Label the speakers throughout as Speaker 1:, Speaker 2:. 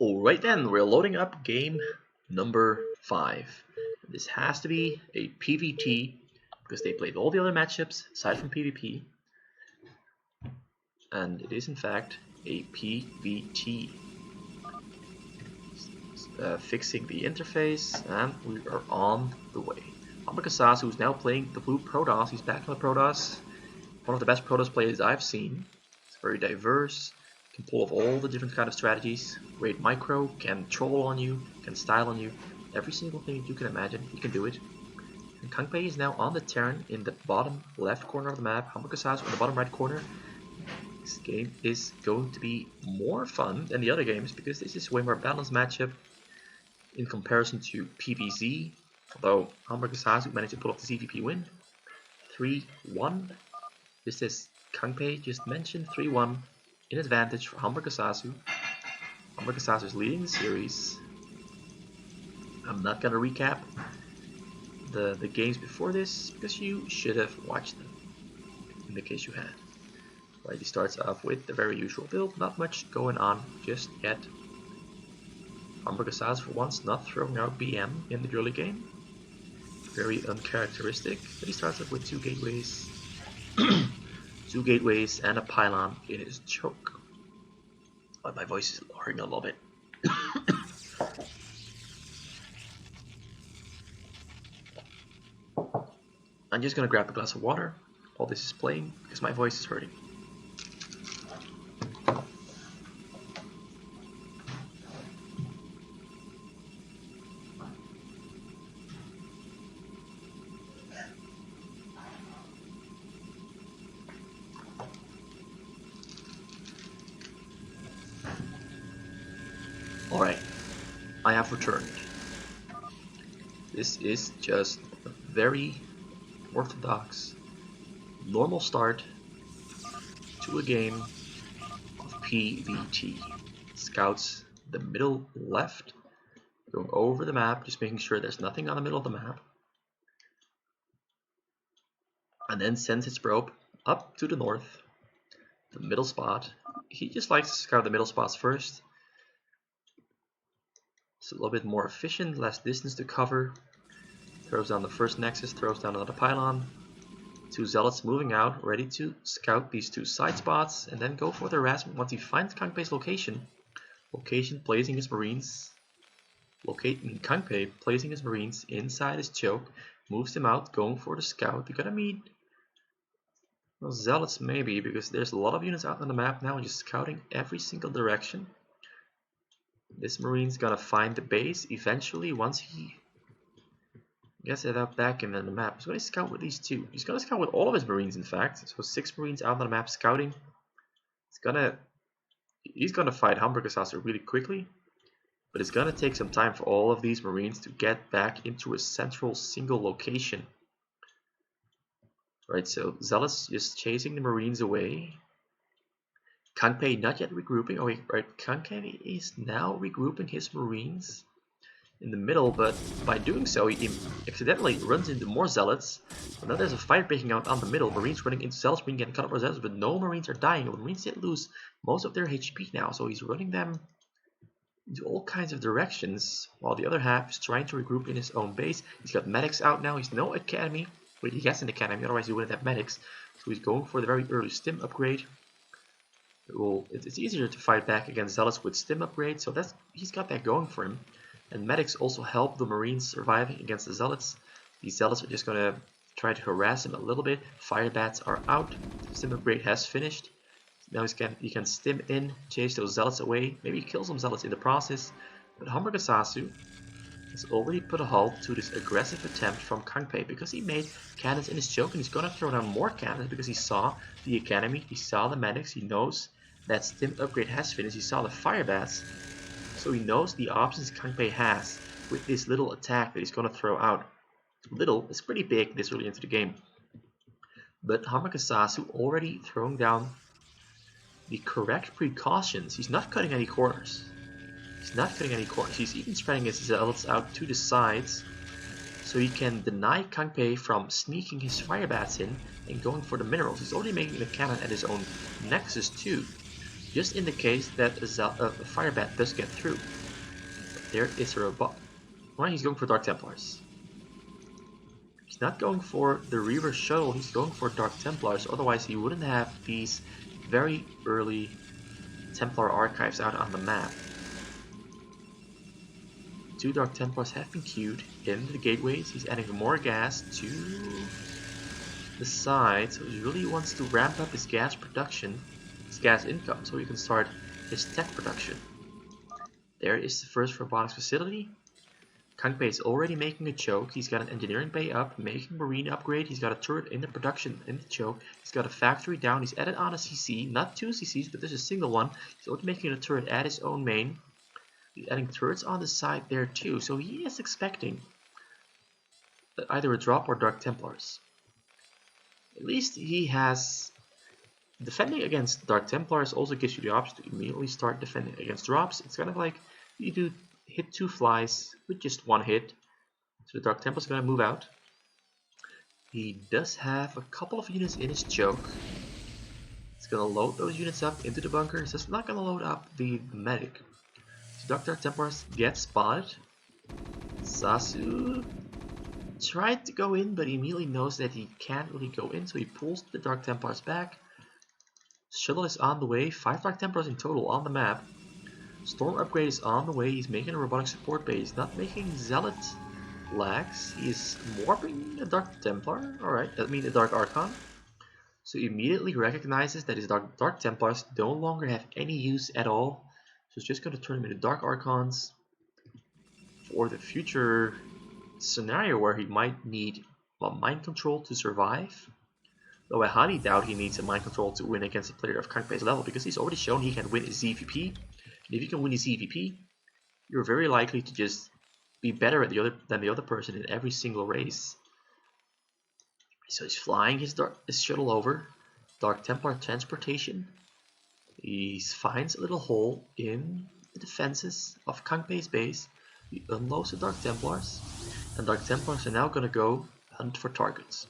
Speaker 1: Alright then, we're loading up game number 5. This has to be a PvT because they played all the other matchups aside from PvP. And it is in fact a PvT. Fixing the interface, and we are on the way. Hamburgersasu is now playing the blue Protoss. He's back on the Protoss. One of the best Protoss players I've seen. It's very diverse. Can pull off all the different kind of strategies. Great micro, can troll on you, can style on you. Every single thing you can imagine, he can do it. And kkangpae is now on the Terran in the bottom left corner of the map. Hamburgersasu in the bottom right corner. This game is going to be more fun than the other games because this is way more balanced matchup in comparison to PvZ. Although Hamburgersasu managed to pull off the CVP win. 3-1. This is kkangpae just mentioned, 3-1. In advantage for Hamburgersasu. Hamburgersasu is leading the series. I'm not gonna recap the games before this because you should have watched them in the case you had. Right, he starts off with the very usual build, not much going on just yet. Hamburgersasu for once not throwing out BM in the early game. Very uncharacteristic, but he starts off with 2 gateways. 2 gateways and a pylon in his choke. Oh, my voice is hurting a little bit. I'm just gonna grab a glass of water while this is playing because my voice is hurting. Alright, I have returned. This is just a very orthodox, normal start to a game of PvT. Scouts the middle left, going over the map, just making sure there's nothing on the middle of the map. And then sends his probe up to the north, the middle spot. He just likes to scout the middle spots first. It's a little bit more efficient, less distance to cover. Throws down the first nexus, throws down another pylon. 2 zealots moving out, ready to scout these 2 side spots, and then go for the harassment once he finds kkangpae's location. Placing his marines. kkangpae placing his marines inside his choke, moves them out, going for the scout. You're gonna meet zealots maybe, because there's a lot of units out on the map now, just scouting every single direction. This marine's gonna find the base eventually once he gets it up back in the map. He's gonna scout with these 2. He's gonna scout with all of his marines, in fact. So 6 marines out on the map scouting. He's gonna fight Hamburgersasu really quickly, but it's gonna take some time for all of these marines to get back into a central single location. Right, so zealots just chasing the marines away. kkangpae not yet regrouping. Oh wait, right, kkangpae is now regrouping his marines in the middle, but by doing so he accidentally runs into more zealots. But now there's a fight breaking out on the middle. Marines running into zealots, marines getting cut up by zealots, but no marines are dying. The marines did lose most of their HP now, so he's running them into all kinds of directions, while the other half is trying to regroup in his own base. He's got medics out now. He's no academy. Wait, he gets an academy, otherwise he wouldn't have medics. So he's going for the very early stim upgrade. It's easier to fight back against zealots with stim upgrade, so he's got that going for him. And medics also help the marines surviving against the zealots. These zealots are just gonna try to harass him a little bit. Fire bats are out. Stim upgrade has finished. Now he can stim in, chase those zealots away. Maybe kill some zealots in the process. But Hamburgersasu has already put a halt to this aggressive attempt from kkangpae because he made cannons in his choke, and he's gonna throw down more cannons because he saw the academy, he saw the medics, he knows that stim upgrade has finished, he saw the fire bats, so he knows the options kkangpae has with this little attack that he's gonna throw out. Little is pretty big this early into the game, but Hamburgersasu already throwing down the correct precautions. He's not cutting any corners. He's even spreading his zealots out to the sides so he can deny kkangpae from sneaking his fire bats in and going for the minerals. He's already making the cannon at his own nexus too. just in the case that a fire bat does get through. There is a robot. Why he's going for Dark Templars. He's not going for the Reaver shuttle, he's going for Dark Templars, otherwise he wouldn't have these very early Templar archives out on the map. 2 Dark Templars have been queued in the gateways. He's adding more gas to the side, so he really wants to ramp up his gas production, his gas income, so he can start his tech production. There is the first robotics facility. kkangpae is already making a choke. He's got an engineering bay up, making marine upgrade. He's got a turret in the production in the choke. He's got a factory down. He's added on a CC, not 2 CCs, but there's a single one. He's also making a turret at his own main. He's adding turrets on the side there too, so he is expecting either a drop or Dark Templars. At least he has... Defending against Dark Templars also gives you the option to immediately start defending against drops. It's kind of like you do hit 2 flies with just 1 hit. So the Dark Templar's going to move out. He does have a couple of units in his choke. He's going to load those units up into the bunker. He's just not going to load up the medic. So Dark Templars get spotted. Sasu tried to go in, but he immediately knows that he can't really go in, so he pulls the Dark Templars back. Shuttle is on the way, 5 Dark Templars in total on the map. Storm upgrade is on the way, he's making a robotic support base, not making Zealot lags. He is warping a Dark Templar, alright, that means a Dark Archon. So he immediately recognizes that his Dark Templars no longer have any use at all. So he's just going to turn them into Dark Archons for the future scenario where he might need mind control to survive. Though I highly doubt he needs a mind control to win against a player of kkangpae's level, because he's already shown he can win his ZVP. And if you can win his ZVP, you're very likely to just be better at than the other person in every single race. So he's flying his shuttle over. Dark Templar transportation. He finds a little hole in the defenses of kkangpae's base. He unloads the Dark Templars. And Dark Templars are now going to go hunt for targets.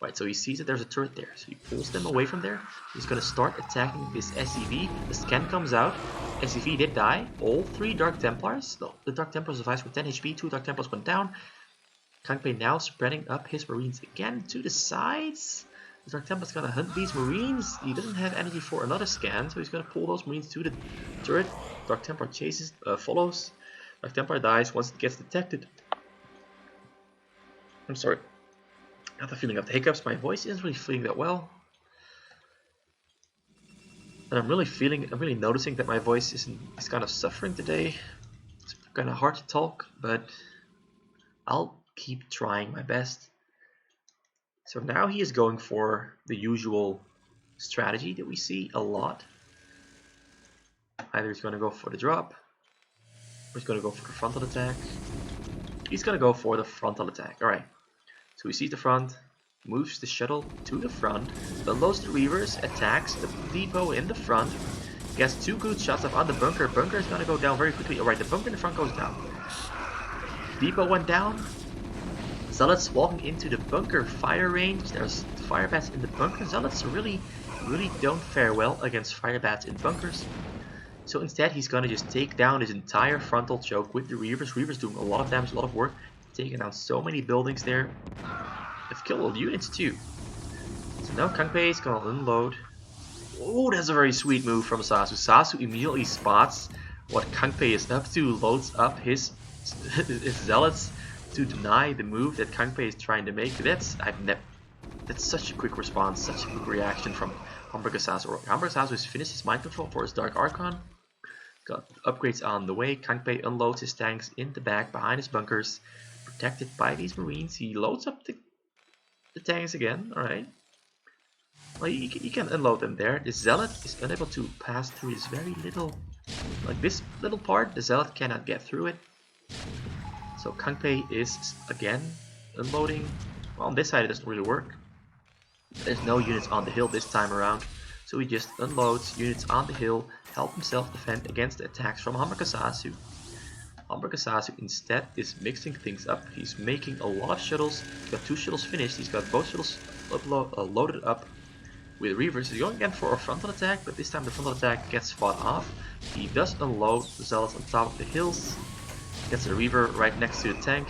Speaker 1: Right, so he sees that there's a turret there, so he pulls them away from there. He's going to start attacking this SCV. The scan comes out. SCV did die. All 3 Dark Templars. No, the Dark Templars survived with 10 HP. 2 Dark Templars went down. kkangpae now spreading up his Marines again to the sides. The Dark Templar's going to hunt these Marines. He doesn't have energy for another scan, so he's going to pull those Marines to the turret. Dark Templar chases, follows. Dark Templar dies once it gets detected. I'm sorry. I have the feeling of the hiccups. My voice isn't really feeling that well. And I'm really noticing that my voice is kind of suffering today. It's kind of hard to talk, but I'll keep trying my best. So now he is going for the usual strategy that we see a lot. Either he's going to go for the drop, or he's going to go for the frontal attack. He's going to go for the frontal attack. Alright. So he sees the front, moves the shuttle to the front, unloads the Reavers, attacks the depot in the front, gets 2 good shots up on the bunker. Bunker is going to go down very quickly. Alright, the bunker in the front goes down. Depot went down. Zealots walking into the bunker fire range. There's fire bats in the bunker. Zealots really don't fare well against fire bats in bunkers. So instead he's going to just take down his entire frontal choke with the Reavers. Reavers doing a lot of damage, a lot of work. Taking down so many buildings there. They've killed all the units too. So now kkangpae is going to unload. Oh, that's a very sweet move from Sasu. Sasu immediately spots what kkangpae is up to, loads up his zealots to deny the move that kkangpae is trying to make. That's such a quick response, such a quick reaction from hamburgersasu. Hamburgersasu has finished his mind control for his Dark Archon. Got upgrades on the way. kkangpae unloads his tanks in the back behind his bunkers. Protected by these Marines. He loads up the tanks again. Alright. Well, you can unload them there. The Zealot is unable to pass through this very little... Like this little part, the Zealot cannot get through it. So kkangpae is again unloading. Well, on this side it doesn't really work. There's no units on the hill this time around. So he just unloads units on the hill, help himself defend against the attacks from hamburgersasu. hamburgersasu instead is mixing things up. He's making a lot of shuttles. He's got 2 shuttles finished. He's got both shuttles loaded up. with Reavers. He's going again for a frontal attack, but this time the frontal attack gets fought off. He does unload the Zealots on top of the hills. Gets a Reaver right next to the tank.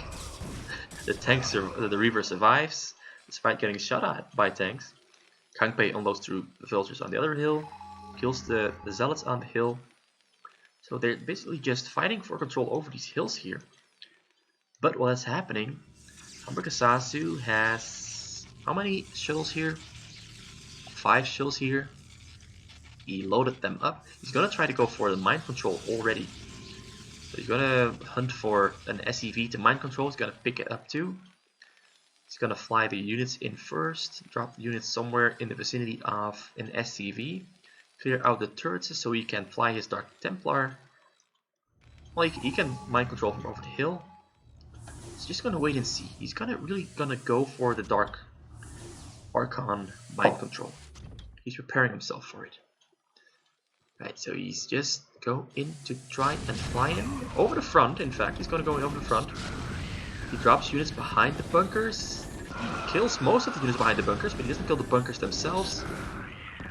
Speaker 1: The Reaver survives, despite getting shot at by tanks. kkangpae unloads through the villagers on the other hill. Kills the Zealots on the hill. So they're basically just fighting for control over these hills here. But while that's happening, hamburgersasu has how many shuttles here? 5 shuttles here. He loaded them up. He's gonna try to go for the mind control already. So he's gonna hunt for an SCV to mind control. He's gonna pick it up too. He's gonna fly the units in first. Drop the units somewhere in the vicinity of an SCV. Clear out the turrets so he can fly his Dark Templar. Well, he can mind control from over the hill. He's just gonna wait and see. He's really gonna go for the Dark Archon mind control. He's preparing himself for it. Right, so he's just going to try and fly him over the front. In fact, he's gonna go over the front. He drops units behind the bunkers. He kills most of the units behind the bunkers, but he doesn't kill the bunkers themselves.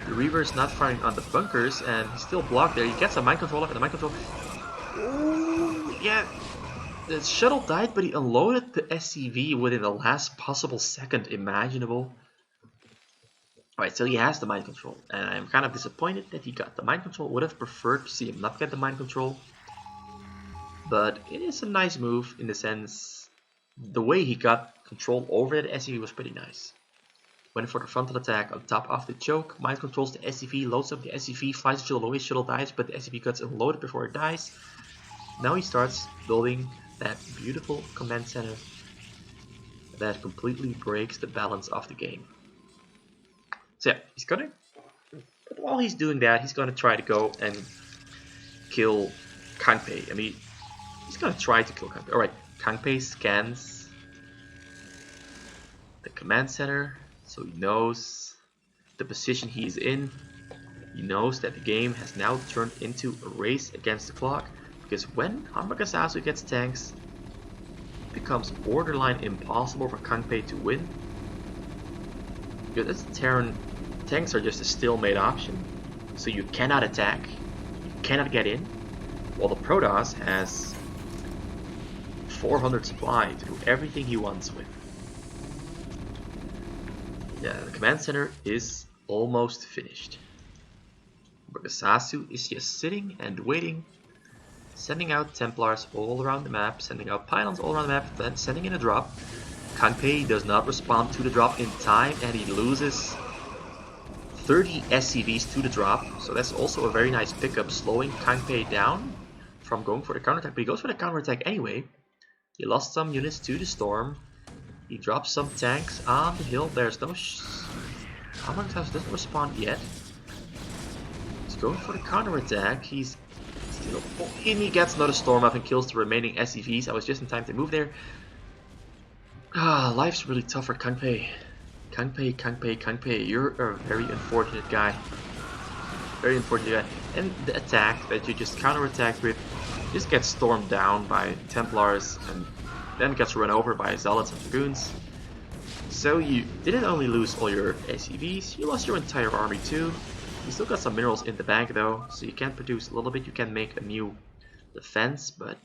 Speaker 1: The Reaver is not firing on the bunkers, and he's still blocked there. He gets a mind control up, and the mind control. Ooh, yeah. The shuttle died, but he unloaded the SCV within the last possible second imaginable. Alright, so he has the mind control, and I'm kind of disappointed that he got the mind control. Would have preferred to see him not get the mind control. But it is a nice move in the sense, the way he got control over the SCV was pretty nice. Went for the frontal attack on top of the choke, mind controls the SCV, loads up the SCV, flies the shuttle away, shuttle dies, but the SCV gets unloaded before it dies. Now he starts building that beautiful command center that completely breaks the balance of the game. So yeah, he's gonna, but while he's doing that, he's gonna try to go and kill kkangpae. I mean, he's gonna try to kill kkangpae. Alright, kkangpae scans the command center, so he knows the position he's in. He knows that the game has now turned into a race against the clock, because when hamburgersasu gets tanks, it becomes borderline impossible for kkangpae to win. Because Terran tanks are just a stalemate option, so you cannot attack, you cannot get in, while the Protoss has 400 supply to do everything he wants with. Yeah, the command center is almost finished. hamburgersasu is just sitting and waiting, sending out Templars all around the map, sending out pylons all around the map, then sending in a drop. kkangpae does not respond to the drop in time, and he loses 30 SCVs to the drop, so that's also a very nice pickup, slowing kkangpae down from going for the counterattack, but he goes for the counterattack anyway. He lost some units to the storm, he drops some tanks on the hill, there's no hamburgersasu doesn't respond yet. He's going for the counterattack, he's still, and he gets another storm up and kills the remaining SCVs. I was just in time to move there. Life's really tough for kkangpae. kkangpae, you're a very unfortunate guy. Very unfortunate guy. And the attack that you just counterattacked with just gets stormed down by Templars and then gets run over by Zealots and Dragoons. So you didn't only lose all your SCVs, you lost your entire army too. You still got some minerals in the bank though, so you can produce a little bit, you can make a new defense, but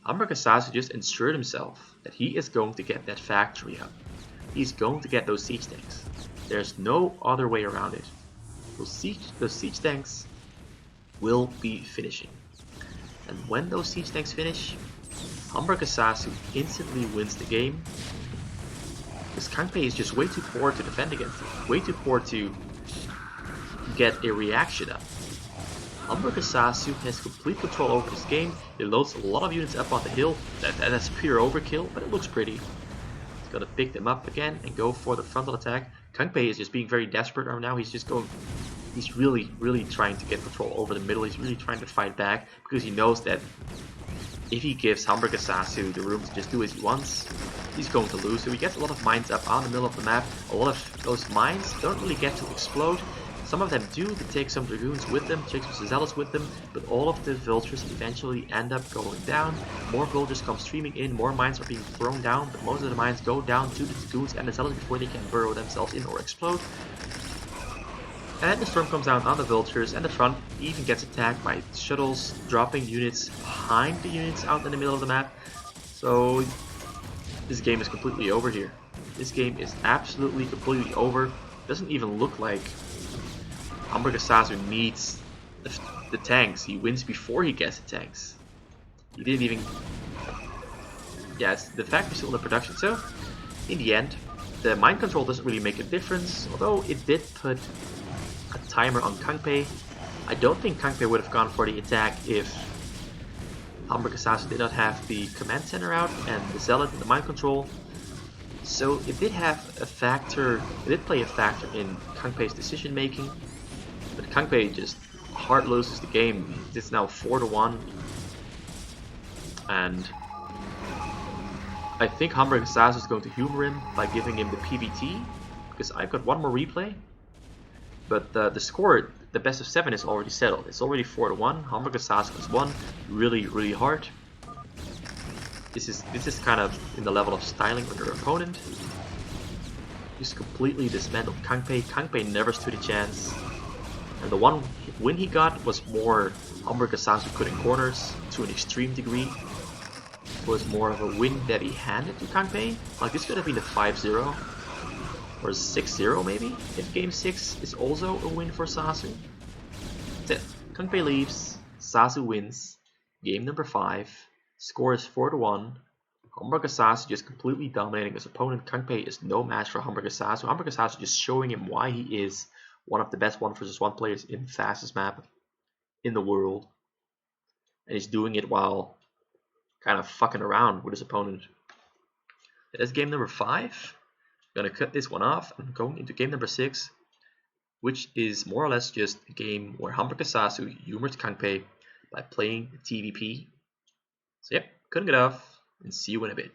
Speaker 1: hamburgersasu just ensured himself that he is going to get that factory up. He's going to get those siege tanks. There's no other way around it. Those siege tanks will be finishing. And when those siege tanks finish, hamburgersasu instantly wins the game. Because kkangpae is just way too poor to defend against it. Way too poor to get a reaction up. hamburgersasu has complete control over this game. It loads a lot of units up on the hill. That's pure overkill, but it looks pretty. He's gonna pick them up again and go for the frontal attack. kkangpae is just being very desperate right now. He's just going. He's really trying to get control over the middle. He's really trying to fight back because he knows that if he gives hamburgersasu the room to just do as he wants, he's going to lose. So he gets a lot of mines up on the middle of the map. A lot of those mines don't really get to explode. Some of them do, they take some dragoons with them, take some zealots with them, but all of the vultures eventually end up going down. More vultures come streaming in, more mines are being thrown down, but most of the mines go down to the dragoons and the zealots before they can burrow themselves in or explode. And the storm comes down on the vultures, and the front even gets attacked by shuttles dropping units behind the units out in the middle of the map. So this game is completely over here. This game is absolutely completely over. Doesn't even look like hamburgersasu needs the tanks. He wins before he gets the tanks. He didn't even... Yeah, it's the factory's still in the production, so in the end, the mind control doesn't really make a difference, although it did put a timer on kkangpae. I don't think kkangpae would have gone for the attack if hamburgersasu did not have the command center out and the zealot and the mind control. So it did have a factor, it did play a factor in kkangpae's decision making, but kkangpae just hard loses the game. It's now 4-1, and I think hamburgersasu is going to humor him by giving him the PBT, because I've got one more replay. But the score, the best of 7 is already settled. It's already 4-1. hamburgersasu has won really hard. This is kind of in the level of styling with your opponent. Just completely dismantled kkangpae. kkangpae never stood a chance. And the one win he got was more hamburgersasu cutting corners to an extreme degree. It was more of a win that he handed to kkangpae. Like this could have been a 5-0 or 6-0 maybe, if game 6 is also a win for Sasu. That's it. kkangpae leaves, Sasu wins, game number 5, score is 4-1. hamburgersasu just completely dominating his opponent. kkangpae is no match for hamburgersasu. hamburgersasu just showing him why he is one of the best 1 vs 1 players in the fastest map in the world. And he's doing it while kind of fucking around with his opponent. That's game number 5. I'm gonna cut this one off and going into game number 6, which is more or less just a game where hamburgersasu humors kkangpae by playing TVP. So yep, cutting it off and see you in a bit.